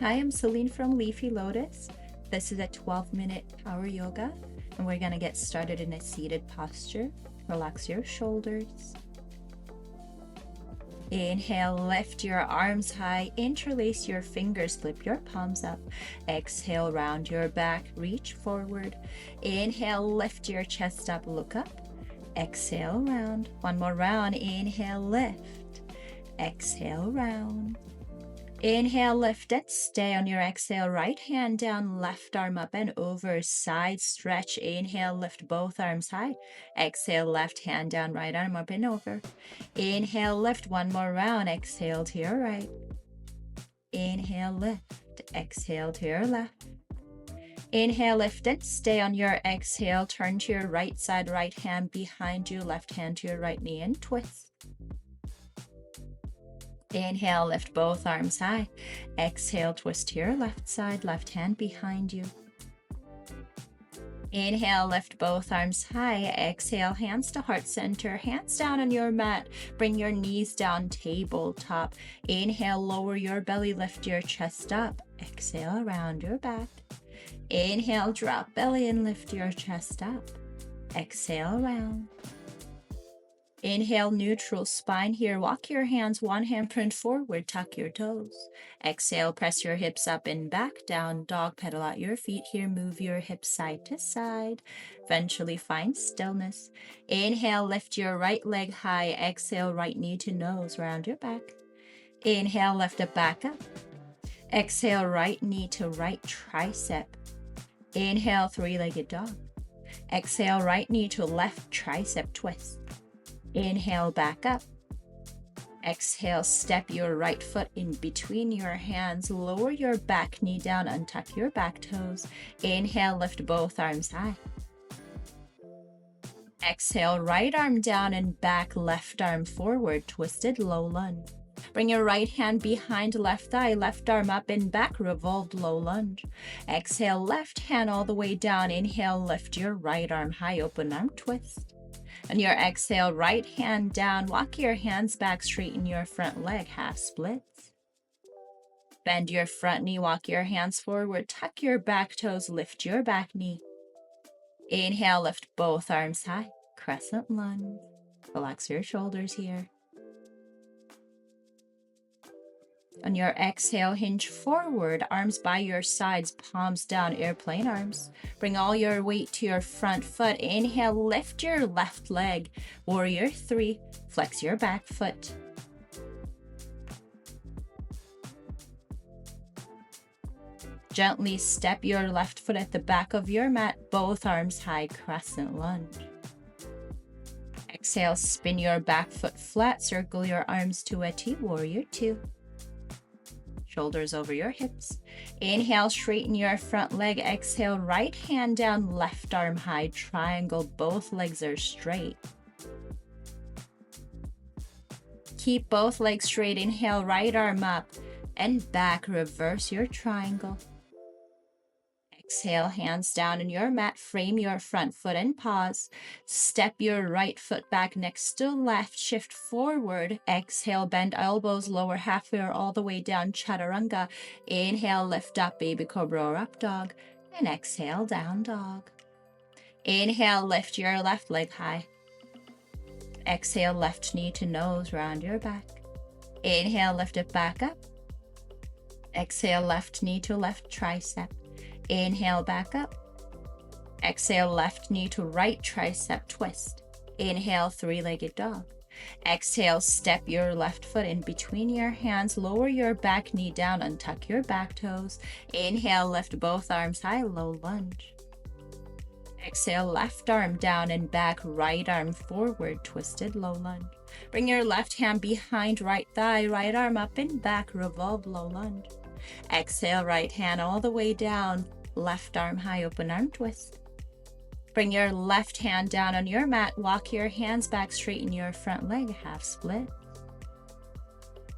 Hi, I'm Selin from Leafy Lotus. This is a 12-minute power yoga, and we're going to get started in a seated posture. Relax your shoulders. Inhale, lift your arms high, interlace your fingers, flip your palms up. Exhale, round your back, reach forward. Inhale, lift your chest up, look up. Exhale, round. One more round. Inhale, lift. Exhale, round. Inhale, lift it. Stay on your exhale. Right hand down, left arm up and over. Side stretch. Inhale, lift both arms high. Exhale, left hand down, right arm up and over. Inhale, lift. One more round. Exhale to your right. Inhale, lift. Exhale to your left. Inhale, lift it. Stay on your exhale. Turn to your right side, right hand behind you, left hand to your right knee and twist. Inhale, lift both arms high. Exhale, twist to your left side, left hand behind you. Inhale, lift both arms high. Exhale, hands to heart center, hands down on your mat. Bring your knees down, tabletop. Inhale, lower your belly, lift your chest up. Exhale, around your back. Inhale, drop belly and lift your chest up. Exhale, round. Inhale, neutral spine here. Walk your hands, one hand print forward, tuck your toes. Exhale, press your hips up and back, down dog, pedal out your feet here. Move your hips side to side. Eventually find stillness. Inhale, lift your right leg high. Exhale, right knee to nose, round your back. Inhale, lift it back up. Exhale, right knee to right tricep. Inhale, three-legged dog. Exhale, right knee to left tricep twist. Inhale, back up. Exhale, step your right foot in between your hands. Lower your back knee down, untuck your back toes. Inhale, lift both arms high. Exhale, right arm down and back, left arm forward, twisted low lunge. Bring your right hand behind left thigh, left arm up and back, revolved low lunge. Exhale, left hand all the way down. Inhale, lift your right arm high, open arm twist. On your exhale, right hand down, walk your hands back, straighten your front leg, half splits. Bend your front knee, walk your hands forward, tuck your back toes, lift your back knee. Inhale, lift both arms high, crescent lunge. Relax your shoulders here. On your exhale, hinge forward, arms by your sides, palms down, airplane arms. Bring all your weight to your front foot. Inhale, lift your left leg. Warrior 3, flex your back foot. Gently step your left foot at the back of your mat, both arms high, crescent lunge. Exhale, spin your back foot flat, circle your arms to a T, warrior 2. Shoulders over your hips. Inhale, straighten your front leg. Exhale, right hand down, left arm high, triangle. Both legs are straight. Keep both legs straight. Inhale, right arm up and back. Reverse your triangle. Exhale, hands down in your mat. Frame your front foot and pause. Step your right foot back next to left. Shift forward. Exhale, bend elbows, lower halfway or all the way down, chaturanga. Inhale, lift up, baby cobra or up dog. And exhale, down dog. Inhale, lift your left leg high. Exhale, left knee to nose, round your back. Inhale, lift it back up. Exhale, left knee to left tricep. Inhale, back up. Exhale, left knee to right tricep twist. Inhale, three-legged dog. Exhale, step your left foot in between your hands. Lower your back knee down, untuck your back toes. Inhale, lift both arms high, low lunge. Exhale, left arm down and back, right arm forward, twisted low lunge. Bring your left hand behind right thigh, right arm up and back, revolve low lunge. Exhale, right hand all the way down, left arm high, open arm twist. Bring your left hand down on your mat, walk your hands back, straighten your front leg, half split.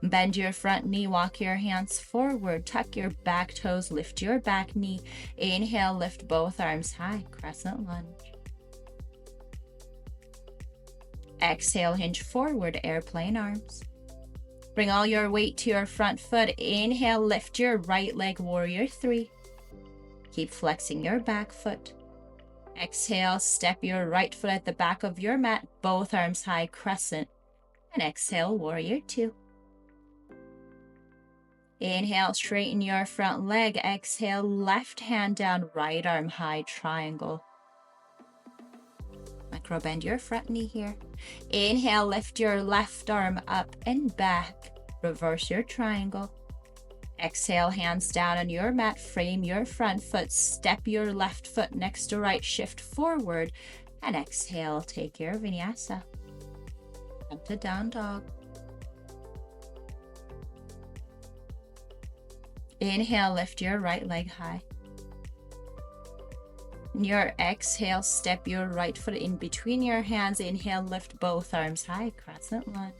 Bend your front knee, walk your hands forward, tuck your back toes, lift your back knee. Inhale, lift both arms high, crescent lunge. Exhale, hinge forward, airplane arms. Bring all your weight to your front foot. Inhale, lift your right leg, warrior three. Keep flexing your back foot. Exhale, step your right foot at the back of your mat, both arms high, crescent. And exhale, warrior two. Inhale, straighten your front leg. Exhale, left hand down, right arm high, triangle. Micro bend your front knee here. Inhale, lift your left arm up and back. Reverse your triangle. Exhale, hands down on your mat. Frame your front foot. Step your left foot next to right. Shift forward. And exhale, take your vinyasa. Come to down dog. Inhale, lift your right leg high. Your exhale, step your right foot in between your hands. Inhale, lift both arms high, crescent lunge.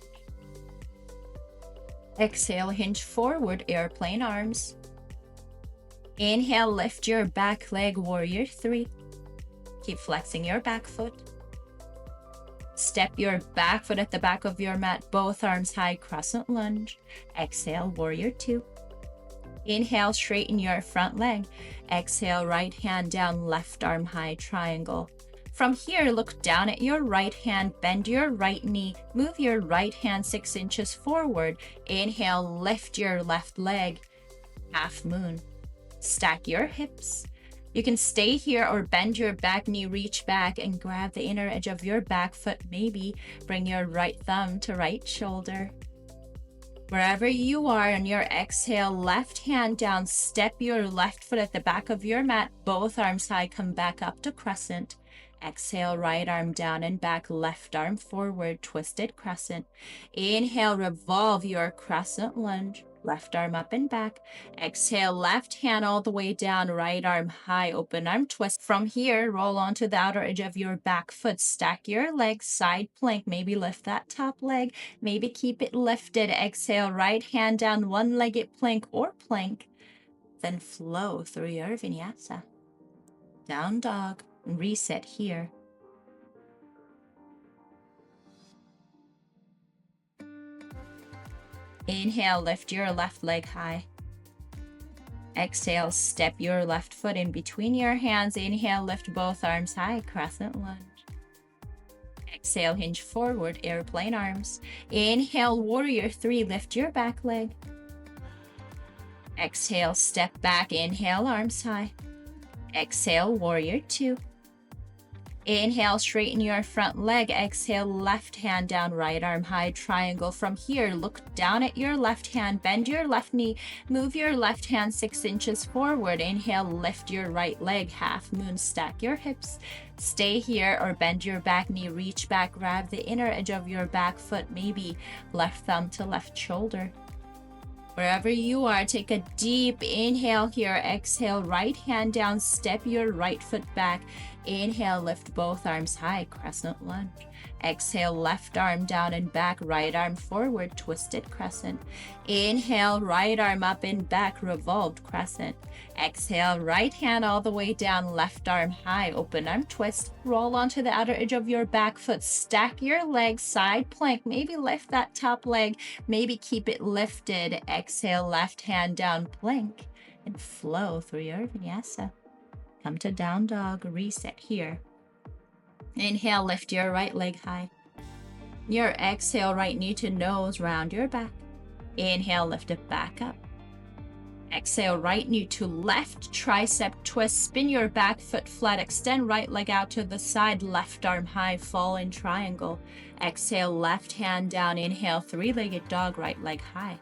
Exhale, hinge forward, airplane arms. Inhale, lift your back leg, warrior three. Keep flexing your back foot. Step your back foot at the back of your mat, both arms high, crescent lunge. Exhale, warrior two. Inhale, straighten your front leg. Exhale, right hand down, left arm high, triangle. From here, look down at your right hand, bend your right knee, move your right hand 6 inches forward. Inhale, lift your left leg, half moon. Stack your hips. You can stay here or bend your back knee, reach back and grab the inner edge of your back foot. Maybe bring your right thumb to right shoulder. Wherever you are, on your exhale, left hand down, step your left foot at the back of your mat, both arms high, come back up to crescent. Exhale, right arm down and back, left arm forward, twisted crescent. Inhale, revolve your crescent lunge, left arm up and back. Exhale, left hand all the way down, right arm high, open arm twist. From here, roll onto the outer edge of your back foot, stack your legs, side plank, maybe lift that top leg, maybe keep it lifted. Exhale, right hand down, one-legged plank or plank. Then flow through your vinyasa. Down dog. Reset here. Inhale, lift your left leg high. Exhale, step your left foot in between your hands. Inhale, lift both arms high, crescent lunge. Exhale, hinge forward, airplane arms. Inhale, warrior three, lift your back leg. Exhale, step back, inhale, arms high. Exhale, warrior two. Inhale, straighten your front leg. Exhale, left hand down, right arm high, triangle. From here, look down at your left hand, bend your left knee, move your left hand 6 inches forward. Inhale, lift your right leg, half moon, stack your hips. Stay here or bend your back knee, reach back, grab the inner edge of your back foot, maybe left thumb to left shoulder. Wherever you are, take a deep inhale here. Exhale, right hand down, step your right foot back. Inhale, lift both arms high, crescent lunge. Exhale, left arm down and back, right arm forward, twisted crescent. Inhale, right arm up and back, revolved crescent. Exhale, right hand all the way down, left arm high, open arm twist. Roll onto the outer edge of your back foot, stack your legs, side plank, maybe lift that top leg, maybe keep it lifted. Exhale, left hand down, plank, and flow through your vinyasa. Come to down dog, reset here. Inhale, lift your right leg high. Your exhale, right knee to nose, round your back. Inhale, lift it back up. Exhale, right knee to left, tricep twist, spin your back foot flat, extend right leg out to the side, left arm high, fall in triangle. Exhale, left hand down, inhale, three-legged dog, right leg high.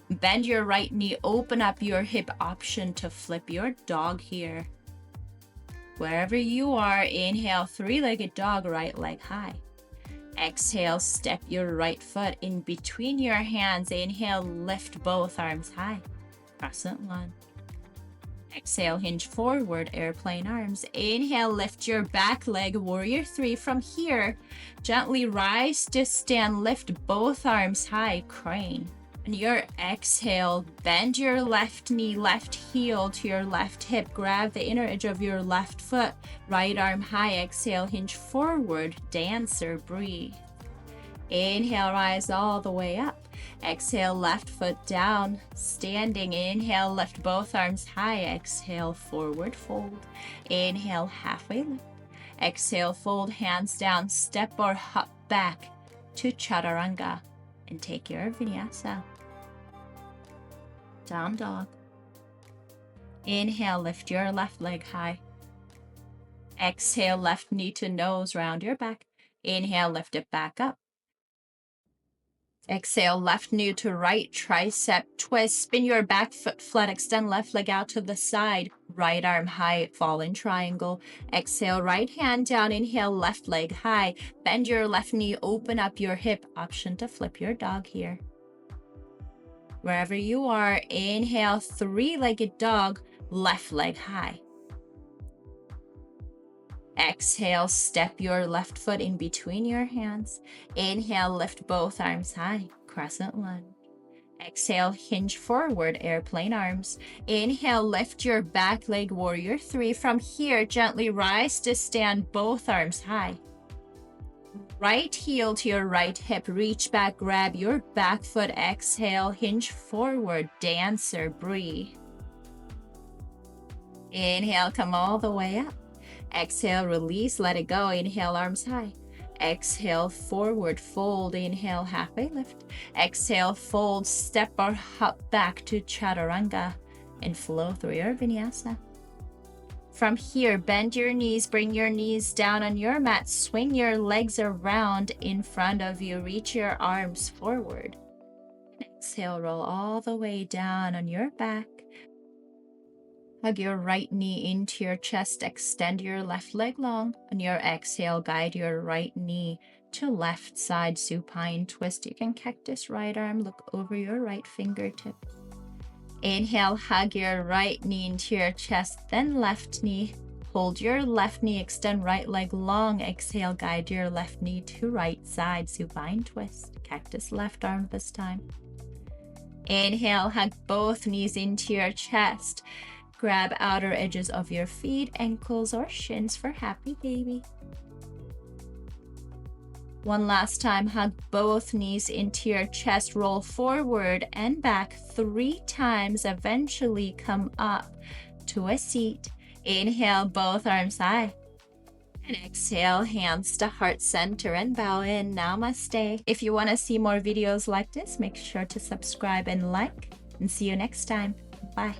Bend your right knee, open up your hip, option to flip your dog here. Wherever you are, inhale, three-legged dog, right leg high. Exhale, step your right foot in between your hands. Inhale, lift both arms high, crescent lunge. Exhale, hinge forward, airplane arms. Inhale, lift your back leg, warrior three. From here, gently rise to stand, lift both arms high, crane. On your exhale, bend your left knee, left heel to your left hip. Grab the inner edge of your left foot. Right arm high. Exhale, hinge forward. Dancer, breathe. Inhale, rise all the way up. Exhale, left foot down. Standing, inhale, lift both arms high. Exhale, forward fold. Inhale, halfway lift. Exhale, fold hands down, step or hop back to chaturanga. And take your vinyasa. Down dog. Inhale, lift your left leg high. Exhale, left knee to nose, round your back. Inhale, lift it back up. Exhale, left knee to right, tricep twist. Spin your back foot flat, extend left leg out to the side. Right arm high, fall in triangle. Exhale, right hand down, inhale, left leg high. Bend your left knee, open up your hip. Option to flip your dog here. Wherever you are, inhale, three-legged dog, left leg high. Exhale, step your left foot in between your hands. Inhale, lift both arms high, crescent lunge. Exhale, hinge forward, airplane arms. Inhale, lift your back leg, warrior three. From here, gently rise to stand, both arms high. Right heel to your right hip, reach back, grab your back foot. Exhale, hinge forward, dancer, breathe. Inhale, come all the way up. Exhale, release, let it go. Inhale, arms high. Exhale, forward fold. Inhale, halfway lift. Exhale, fold, step or hop back to chaturanga and flow through your vinyasa. From here, bend your knees, bring your knees down on your mat, swing your legs around in front of you, reach your arms forward. Exhale, roll all the way down on your back. Hug your right knee into your chest, extend your left leg long. On your exhale, guide your right knee to left side supine twist. You can cactus right arm, look over your right fingertip. Inhale, hug your right knee into your chest, then left knee. Hold your left knee, extend right leg long. Exhale, guide your left knee to right side supine twist. Cactus left arm this time. Inhale, hug both knees into your chest. Grab outer edges of your feet, ankles or shins for happy baby. One last time, hug both knees into your chest, roll forward and back 3 times, eventually come up to a seat. Inhale, both arms high. And exhale, hands to heart center and bow in. Namaste. If you want to see more videos like this, make sure to subscribe and like, and see you next time. Bye.